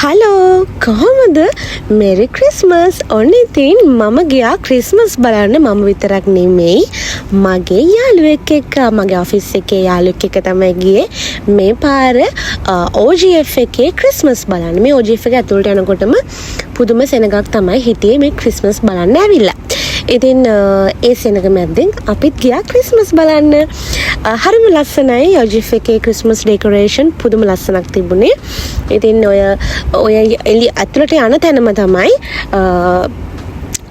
Hello කොහොමද මෙරි Christmas ඔන්න ඉතින් මම ගියා ක්‍රිස්මස් බලන්න මම විතරක් නෙමෙයි මගේ යාළුවෙක් එක්ක මගේ ඔෆිස් එකේ යාළුවෙක් එක්ක තමයි ගියේ මේ පාර OGF එකේ ක්‍රිස්මස් බලන්න මේ OGF එක ඇතුළට යනකොටම පුදුම සෙනගක් තමයි හිටියේ මේ ක්‍රිස්මස් බලන්න ඇවිල්ලා ඉතින් ඒ සෙනග මැද්දෙන් අපිත් ගියා ක්‍රිස්මස් බලන්න හරිම ලස්සනයි OGF එකේ ක්‍රිස්මස් ඩෙකොරේෂන් පුදුම ලස්සනක් තිබුණේ ඉතින් ඔය එලි ඇතුළට යන තැනම තමයි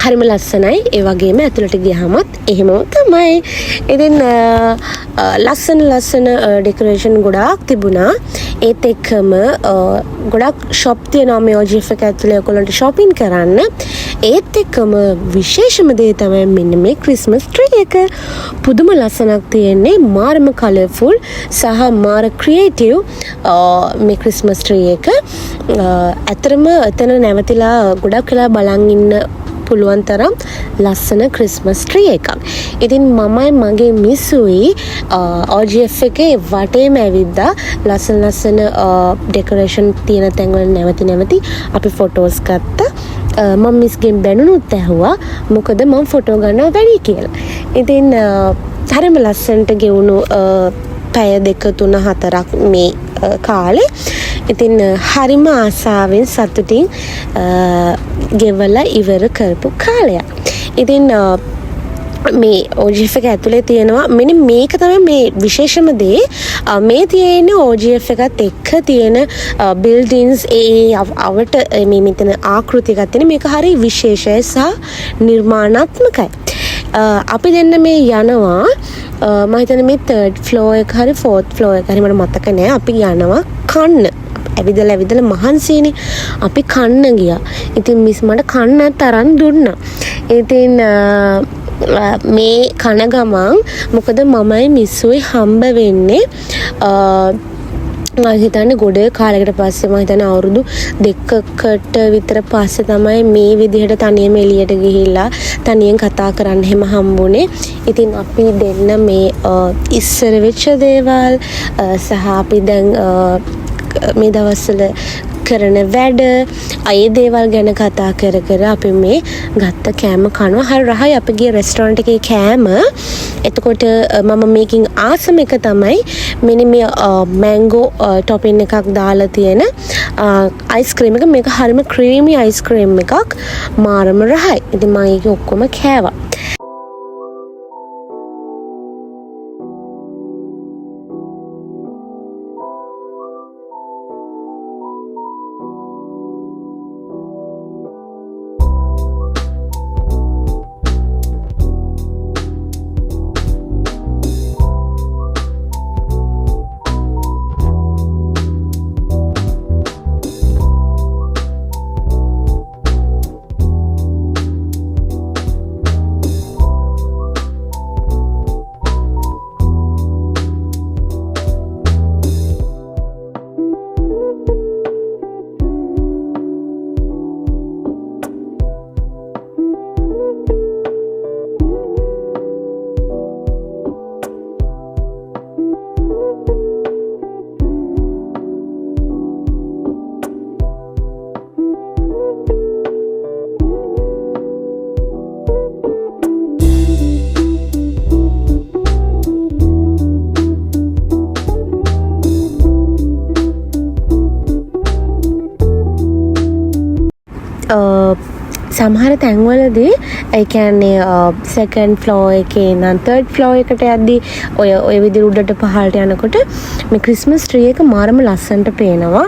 හරිම ලස්සනයි ඒ වගේම ඇතුළට ගියාමත් එහෙමම තමයි ඉතින් ලස්සන ඩෙකොරේෂන් ගොඩාක් තිබුණා ඒත් එක්කම ගොඩක් ෂොප් තියෙනවා මේ OGF එක ඇතුළේ ඔයගොල්ලන්ට shopping කරන්න ඒත් එක්කම විශේෂම දේ තමයි මෙන්න මේ ක්‍රිස්මස් ට්‍රී එක පුදුම ලස්සනක් තියෙන්නේ මාරම කලර්ෆුල් සහ මාර ක්‍රියේටිව් මේ ක්‍රිස්මස් ට්‍රී එක ඇතරම එතන නැවතිලා ගොඩක් වෙලා බලන් ඉන්න පුළුවන් තරම් ලස්සන ක්‍රිස්මස් ට්‍රී එකක්. ඉතින් මමයි මගේ මිස්සුයි OGF එකේ වටේම ඇවිද්දා ලස්සන ඩෙකොරේෂන් තියෙන තැන්වල නැවති අපි ෆොටෝස් ගත්තා. මම මිස්ගෙන් බැනුනුත් ඇහුවා මොකද මම ෆොටෝ ගන්නවා වැඩි කියලා. ඉතින් හරිම ලස්සනට ගෙවුණු පැය 2 3 4ක් මේ කාලේ ඉතින් හරිම ආසාවෙන් සතුටින් ගෙවලා ඉවර කරපු කාලයක්. ඉතින් මේ OGF එක ඇතුලේ තියෙනවා මෙන්න මේක තමයි මේ විශේෂම දේ මේ තියෙන OGF එකත් එක්ක තියෙන බිල්ඩින්ස් අවට මේ මෙතන ආකෘති එකක් තියෙන මේක හරි විශේෂයි සහ නිර්මාණාත්මකයි. අපි දෙන්න මේ යනවා මම හිතන්නේ මේ 3rd floor එක හරි 4th floor එක හරි මට මතක නෑ අපි යනවා කන්න ඇවිදලා මහන්සියනේ අපි කන්න ගියා. ඉතින් මිස් මට කන්නත් අරන් දුන්නා. ඉතින් මේ කන ගමන් මොකද මමයි මිස්සුයි හම්බ වෙන්නේ මම හිතන්නේ ගොඩ කාලයකට පස්සේ මම හිතන්නේ අවුරුදු 2කට විතර පස්සේ තමයි මේ විදිහට තනියම එළියට ගිහිල්ලා තනියෙන් කතා කරන්න හැම හම්බුනේ. ඉතින් අපි දෙන්න මේ ඉස්සර වෙච්ච දේවල් සහ අපි දැන් මේ දවස්වල කරන වැඩ අය දේවල් ගැන කතා කර අපි මේ ගත්ත කෑම කනවා හරි රහයි අපි ගිය රෙස්ටෝරන්ට් එකේ කෑම එතකොට මම මේකින් ආසම එක තමයි මෙන්න මේ මැංගෝ ටොපින් එකක් දාලා තියෙන අයිස්ක්‍රීම් එක මේක හරිම ක්‍රීමි අයිස්ක්‍රීම් එකක් මාරම රහයි ඉතින් මම ඒක ඔක්කොම කෑවා සමහර තැන්වලදී ඒ කියන්නේ second floor එකේ ඉඳන් third floor එකට යද්දී ඔය විදිහට උඩට පහළට යනකොට මේ ක්‍රිස්මස් ට්‍රී එක මාරම ලස්සනට පේනවා.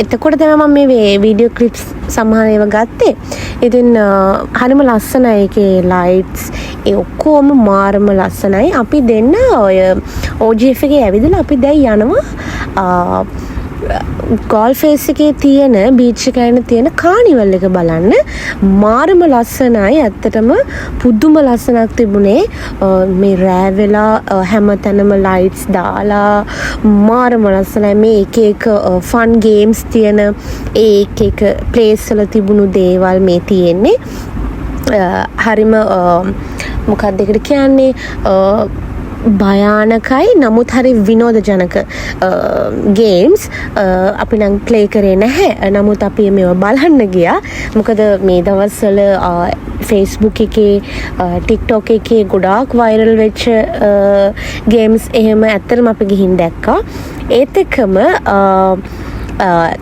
එතකොට තමයි මම මේ වීඩියෝ ක්ලිප්ස් සමහර ඒවා ගත්තේ. ඉතින් හරිම ලස්සනයි ඒකේ ලයිට්ස් ඒ ඔක්කොම මාරම ලස්සනයි. අපි දෙන්න ඔය OGF එකේ ඇවිදලා අපි දැන් යනවා ගෝල් ෆේස් එකේ තියෙන බීච් එකේ තියෙන කානිවල් එක බලන්න මාරම ලස්සනයි ඇත්තටම පුදුම ලස්සනක් තිබුණේ මේ රෑ වෙලා හැමතැනම ලයිට්ස් දාලා මාරම ලස්සනයි මේ එක ෆන් ගේම්ස් තියෙන එක ප්ලේස් වල තිබුණු දේවල් මේ තියෙන්නේ හරිම මොකක්ද ඒකට කියන්නේ භයානකයි නමුත් හරි විනෝදජනක ගේම්ස් අපි නම් ප්ලේ කරේ නැහැ. නමුත් අපි මේවා බලන්න ගියා. මොකද මේ දවස්වල Facebook එකේ TikTok එකේ ගොඩාක් වයිරල් වෙච්ච ගේම්ස් එහෙම ඇත්තටම අපි ගිහින් දැක්කා. ඒත් එක්කම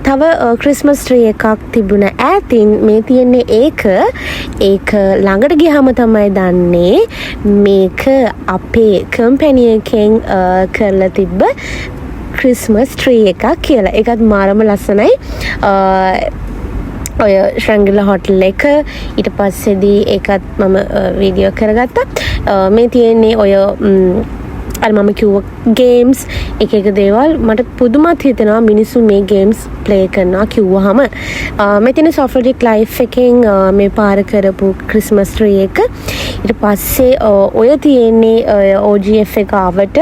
තව ක්‍රිස්මස් ට්‍රී එකක් තිබුණ ඈතින් මේ තියෙන්නේ ඒක ළඟට ගියාම තමයි දන්නේ මේක අපේ කම්පැනි එකෙන් කරලා තිබ්බ ක්‍රිස්මස් ට්‍රී එකක් කියලා. ඒකත් මාරම ලස්සනයි. ඔය ශ්‍රැංගිලා හොටල් එක ඊට පස්සේදී ඒකත් මම වීඩියෝ කරගත්තා. මේ තියෙන්නේ ඔය අර මම කිව්ව ගේම්ස් එක දේවල් මට පුදුමත් හිතෙනවා මිනිස්සු මේ ගේම්ස් ප්ලේ කරනවා කිව්වහම. මෙතන සොෆ්ට්වෙරික් ලයිෆ් එකෙන් මේ පාර කරපු ක්‍රිස්මස් ට්‍රී එක ඊට පස්සේ ඔය තියෙන්නේ OGF එක ආවට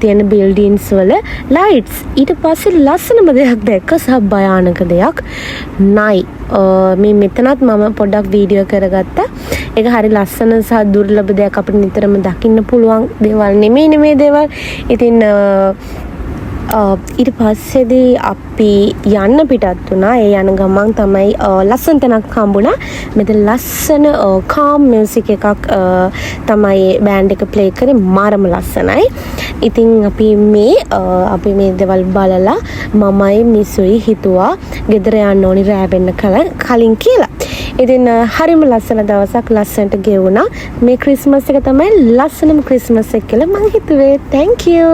තියෙන බිල්ඩින්ස් වල ලයිට්ස් ඊට පස්සේ ලස්සනම දෙයක් දැක්ක සහ භයානක දෙයක් නයි. මේ මෙතනත් මම පොඩ්ඩක් වීඩියෝ කරගත්තා. ඒක හරි ලස්සන සහ දුර්ලභ දෙයක් අපිට නිතරම දකින්න පුළුවන් දේවල් නෙමෙයි දේවල්. ඉතින් ඊට පස්සේදී අපි යන්න පිටත් වුණා. ඒ යන ගමන් තමයි ලස්සන තැනක් හම්බුණා. මෙතන ලස්සන කාම් මියුසික් එකක් තමයි බෑන්ඩ් එක ප්ලේ කරේ. මාරම ලස්සනයි. ඉතින් අපි මේ දේවල් බලලා මමයි මිසුයි හිතුවා ගෙදර යන්න ඕනි රෑ වෙන්න කලින් කියලා. ඉතින් හරිම ලස්සන දවසක් ලස්සනට ගෙවුණා. මේ ක්‍රිස්මස් එක තමයි ලස්සනම ක්‍රිස්මස් එක කියලා මම හිතුවේ. Thank you.